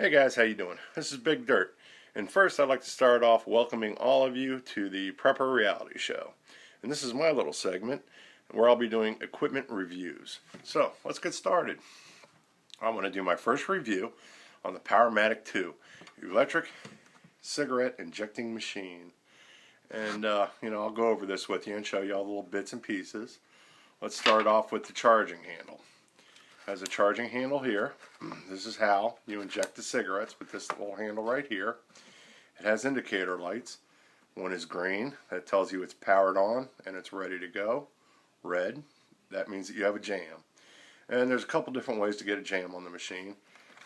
Hey guys, how you doing? This is Big Dirt, and first I'd like to start off welcoming all of you to the Prepper Reality Show. And this is my little segment where I'll be doing equipment reviews. So let's get started. I'm going to do my first review on the Powermatic 2 electric cigarette injecting machine. And I'll go over this with you and show you all the little bits and pieces. Let's start off with the charging handle. Has a charging handle here. This is how you inject the cigarettes with this little handle right here. It has indicator lights. One is green, that tells you it's powered on and it's ready to go. Red, that means that you have a jam. And there's a couple different ways to get a jam on the machine.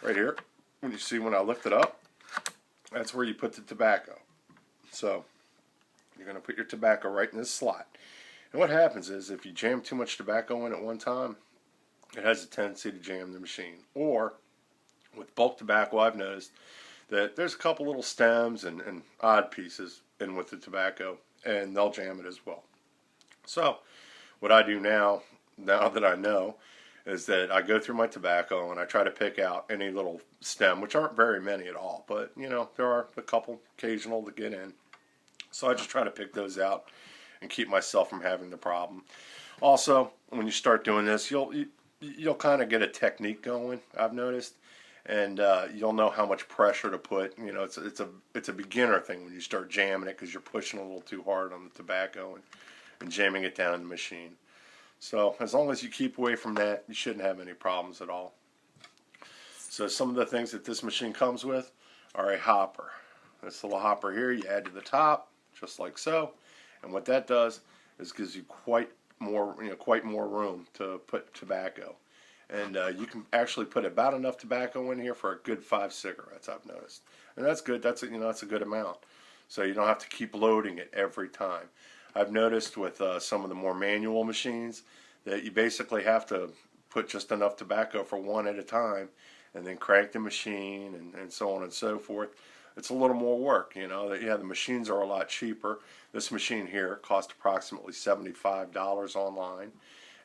Right here, when you see when I lift it up, that's where you put the tobacco. So you're going to put your tobacco right in this slot. And what happens is if you jam too much tobacco in at one time, it has a tendency to jam the machine. Or with bulk tobacco, I've noticed that there's a couple little stems and odd pieces in with the tobacco, and they'll jam it as well. So what I do now that I know, is that I go through my tobacco and I try to pick out any little stem, which aren't very many at all, but there are a couple occasional that get in. So I just try to pick those out and keep myself from having the problem. Also, when you start doing this, you'll kind of get a technique going, I've noticed, and you'll know how much pressure to put. It's a beginner thing when you start jamming it because you're pushing a little too hard on the tobacco and jamming it down in the machine. So as long as you keep away from that, you shouldn't have any problems at all. So some of the things that this machine comes with are a hopper. This little hopper here you add to the top, just like so, and what that does is gives you quite more room to put tobacco, and you can actually put about enough tobacco in here for a good 5 cigarettes, I've noticed, and that's good. That's a good amount, so you don't have to keep loading it every time. I've noticed with some of the more manual machines that you basically have to put just enough tobacco for one at a time, and then crank the machine and so on and so forth. It's a little more work, the machines are a lot cheaper. This machine here cost approximately $75 online,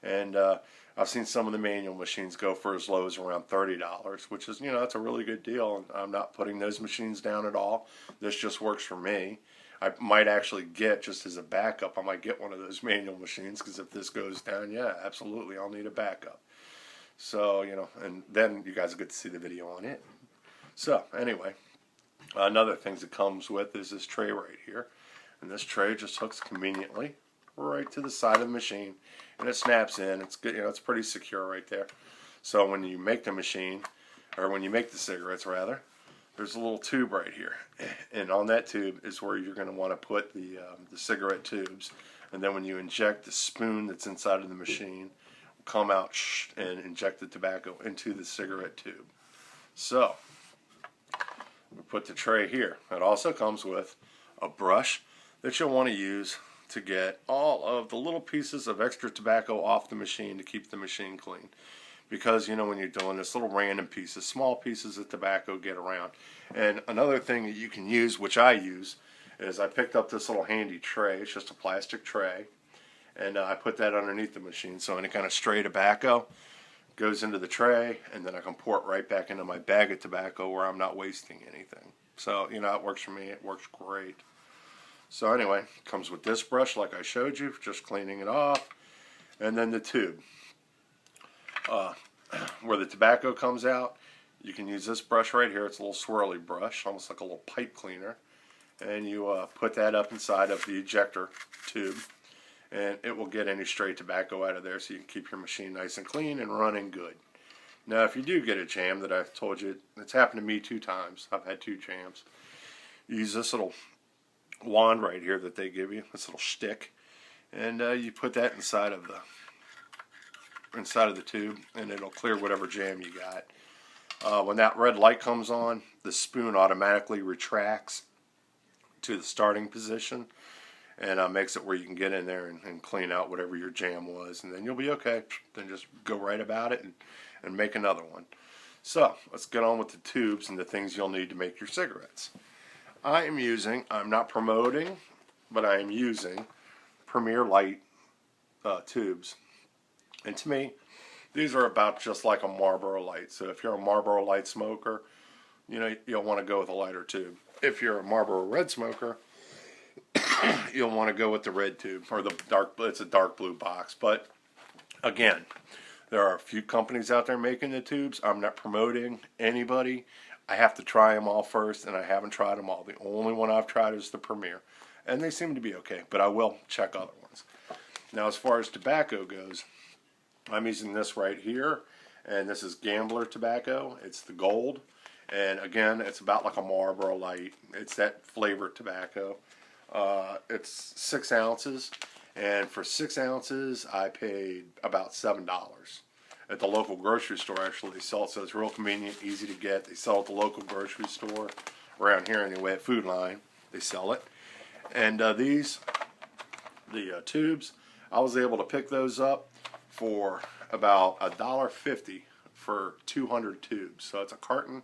and I've seen some of the manual machines go for as low as around $30, which is, that's a really good deal, and I'm not putting those machines down at all. This just works for me. I might actually get, just as a backup, I might get one of those manual machines, because if this goes down, yeah, absolutely, I'll need a backup. So, and then you guys get to see the video on it. So, anyway. Another thing that comes with is this tray right here, and this tray just hooks conveniently right to the side of the machine, and it snaps in. It's good, it's pretty secure right there. So when you make the machine, or when you make the cigarettes rather, there's a little tube right here, and on that tube is where you're going to want to put the cigarette tubes, and then when you inject, the spoon that's inside of the machine will come out and inject the tobacco into the cigarette tube. So we put the tray here. It also comes with a brush that you'll want to use to get all of the little pieces of extra tobacco off the machine to keep the machine clean. Because, when you're doing this, little random pieces, small pieces of tobacco get around. And another thing that you can use, which I use, is I picked up this little handy tray. It's just a plastic tray. And I put that underneath the machine, so any kind of stray tobacco goes into the tray, and then I can pour it right back into my bag of tobacco where I'm not wasting anything. So, it works for me. It works great. So anyway, it comes with this brush like I showed you, just cleaning it off, and then the tube. Where the tobacco comes out, you can use this brush right here. It's a little swirly brush, almost like a little pipe cleaner, and you put that up inside of the ejector tube, and it will get any stray tobacco out of there, so you can keep your machine nice and clean and running good. Now, if you do get a jam, that I've told you, it's happened to me 2 times. I've had 2 jams. You use this little wand right here that they give you, this little stick, and you put that inside of the tube, and it'll clear whatever jam you got. When that red light comes on, the spoon automatically retracts to the starting position, and makes it where you can get in there and clean out whatever your jam was, and then you'll be okay. Then just go right about it and make another one. So let's get on with the tubes and the things you'll need to make your cigarettes. I'm not promoting, but I am using Premier Light tubes, and to me, these are about just like a Marlboro Light. So if you're a Marlboro Light smoker, you'll want to go with a lighter tube. If you're a Marlboro Red smoker, you'll want to go with the red tube, or the dark. It's a dark blue box. But again, there are a few companies out there making the tubes. I'm not promoting anybody. I have to try them all first, and I haven't tried them all. The only one I've tried is the Premier, and they seem to be okay, but I will check other ones. Now, as far as tobacco goes, I'm using this right here, and this is Gambler tobacco. It's the gold, and again, it's about like a Marlboro Light. It's that flavored tobacco. It's 6 ounces, and for 6 ounces, I paid about $7. At the local grocery store, actually, they sell it, so it's real convenient, easy to get. They sell it at the local grocery store, around here anyway, at Food Line, they sell it. And the tubes, I was able to pick those up for about $1.50 for 200 tubes. So it's a carton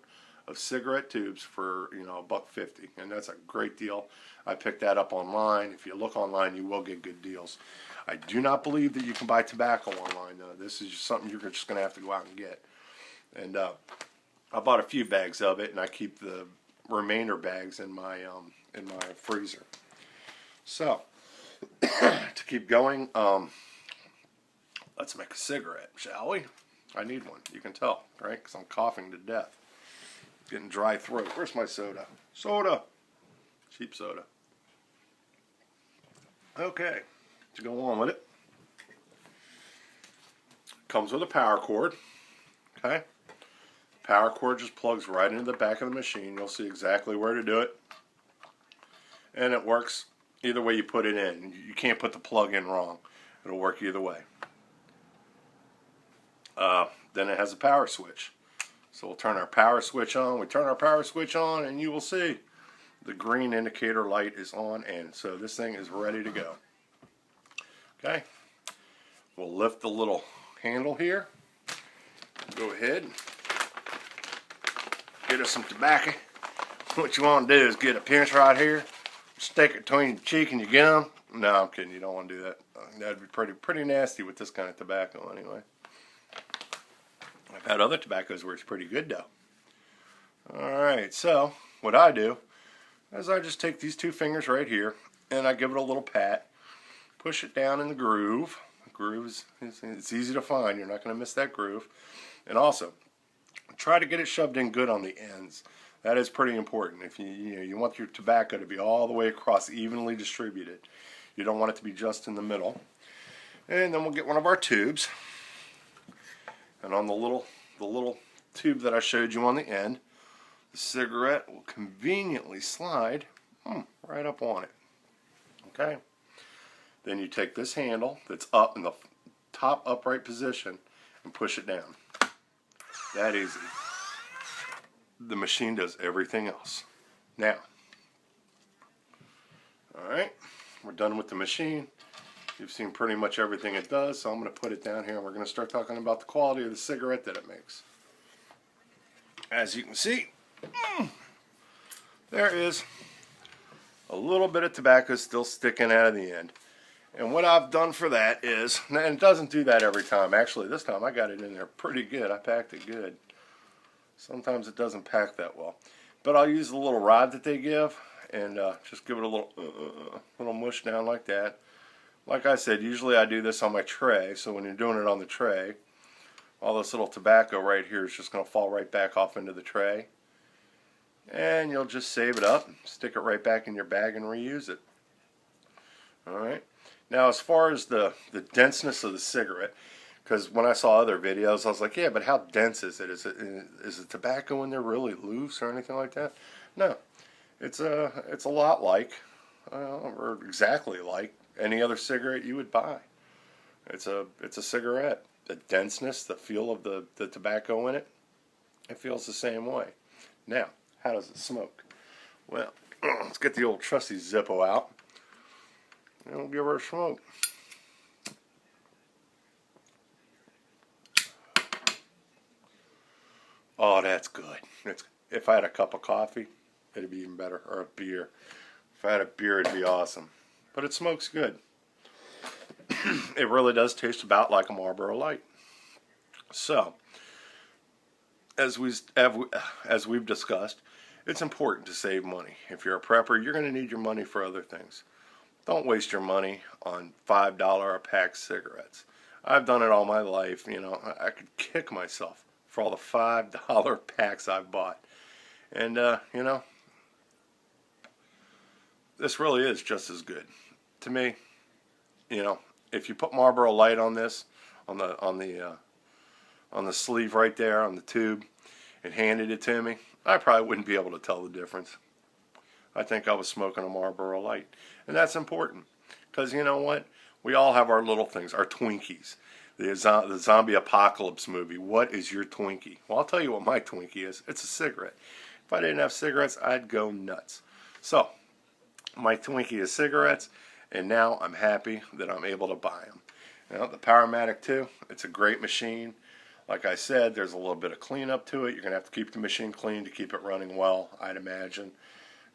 of cigarette tubes for, $1.50, and that's a great deal. I picked that up online. If you look online, you will get good deals. I do not believe that you can buy tobacco online, though. This is just something you're just going to have to go out and get. And I bought a few bags of it, and I keep the remainder bags in my freezer. So, to keep going, let's make a cigarette, shall we? I need one. You can tell, right? Because I'm coughing to death. Getting dry throat. Where's my soda? Soda! Cheap soda. Okay. To go on with it, comes with a power cord. Okay, power cord just plugs right into the back of the machine. You'll see exactly where to do it, and it works either way you put it in. You can't put the plug in wrong. It'll work either way. Then it has a power switch, so we'll turn our power switch on. We turn our power switch on, and you will see the green indicator light is on, and so this thing is ready to go. Okay, we'll lift the little handle here. Go ahead, get us some tobacco. What you want to do is get a pinch right here, stick it between your cheek and your gum. No, I'm kidding. You don't want to do that. That'd be pretty nasty with this kind of tobacco, anyway. I've had other tobaccos where it's pretty good, though. All right, so what I do is I just take these 2 fingers right here, and I give it a little pat. Push it down in the groove. The groove it's easy to find. You're not going to miss that groove. And also, try to get it shoved in good on the ends. That is pretty important. If you want your tobacco to be all the way across, evenly distributed. You don't want it to be just in the middle. And then we'll get one of our tubes. And on the little tube that I showed you on the end, the cigarette will conveniently slide right up on it. Okay. Then you take this handle that's up in the top upright position and push it down. That easy. The machine does everything else. Now, alright, we're done with the machine. You've seen pretty much everything it does, so I'm going to put it down here and we're going to start talking about the quality of the cigarette that it makes. As you can see, there is a little bit of tobacco still sticking out of the end. And what I've done for that is, and it doesn't do that every time. Actually, this time I got it in there pretty good. I packed it good. Sometimes it doesn't pack that well. But I'll use the little rod that they give and just give it a little mush down like that. Like I said, usually I do this on my tray. So when you're doing it on the tray, all this little tobacco right here is just going to fall right back off into the tray. And you'll just save it up, stick it right back in your bag and reuse it. Alright. Now, as far as the denseness of the cigarette, because when I saw other videos, I was like, yeah, but how dense is it? Is the tobacco in there really loose or anything like that? No, it's a lot like, or exactly like any other cigarette you would buy. It's a cigarette. The denseness, the feel of the tobacco in it, it feels the same way. Now, how does it smoke? Well, let's get the old trusty Zippo out. And we'll give her a smoke. Oh, that's good. If I had a cup of coffee, it'd be even better. Or a beer. If I had a beer, it'd be awesome. But it smokes good. It really does taste about like a Marlboro Light. So, as we've discussed, it's important to save money. If you're a prepper, you're going to need your money for other things. Don't waste your money on $5 a pack cigarettes. I've done it all my life. You know, I could kick myself for all the $5 packs I've bought. And, you know, this really is just as good. To me, you know, if you put Marlboro Light on this, on the sleeve right there, on the tube, and handed it to me, I probably wouldn't be able to tell the difference. I think I was smoking a Marlboro Light. And that's important. Because you know what? We all have our little things, our Twinkies. The zombie apocalypse movie. What is your Twinkie? Well, I'll tell you what my Twinkie is. It's a cigarette. If I didn't have cigarettes, I'd go nuts. So, my Twinkie is cigarettes, and now I'm happy that I'm able to buy them. You know, the Powermatic 2, it's a great machine. Like I said, there's a little bit of cleanup to it. You're going to have to keep the machine clean to keep it running well, I'd imagine.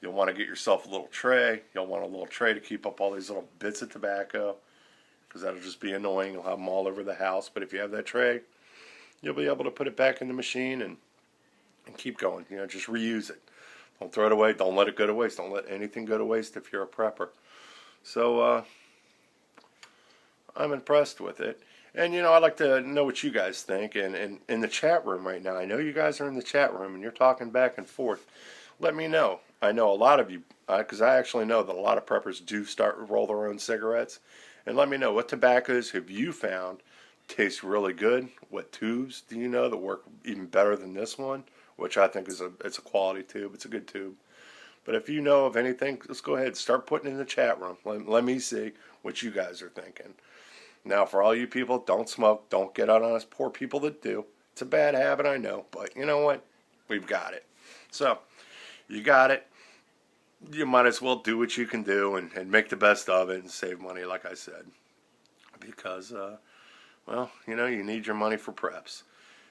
You'll want to get yourself a little tray. You'll want a little tray to keep up all these little bits of tobacco, because that'll just be annoying. You'll have them all over the house. But if you have that tray, you'll be able to put it back in the machine and keep going. You know, just reuse it. Don't throw it away. Don't let it go to waste. Don't let anything go to waste if you're a prepper. So I'm impressed with it. And, you know, I'd like to know what you guys think. And in the chat room right now, I know you guys are in the chat room and you're talking back and forth. Let me know. I know a lot of you, because I actually know that a lot of preppers do start to roll their own cigarettes. And let me know, what tobaccos have you found taste really good? What tubes do you know that work even better than this one? Which I think is it's a quality tube. It's a good tube. But if you know of anything, let's go ahead and start putting it in the chat room. Let me see what you guys are thinking. Now, for all you people, don't smoke. Don't get out on us poor people that do. It's a bad habit, I know. But you know what? We've got it. So, you got it. You might as well do what you can do and make the best of it and save money, like I said. Because, well, you know, you need your money for preps.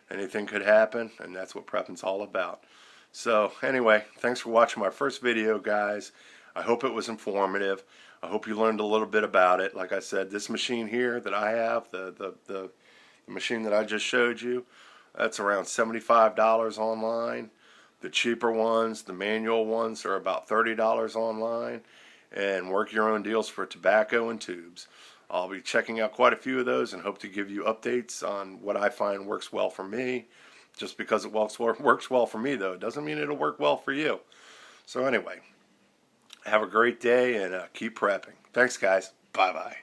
Anything could happen, and that's what prepping's all about. So, anyway, thanks for watching my first video, guys. I hope it was informative. I hope you learned a little bit about it. Like I said, this machine here that I have, the machine that I just showed you, that's around $75 online. The cheaper ones, the manual ones, are about $30 online. And work your own deals for tobacco and tubes. I'll be checking out quite a few of those and hope to give you updates on what I find works well for me. Just because it works well for me, though, doesn't mean it'll work well for you. So anyway, have a great day and keep prepping. Thanks, guys. Bye-bye.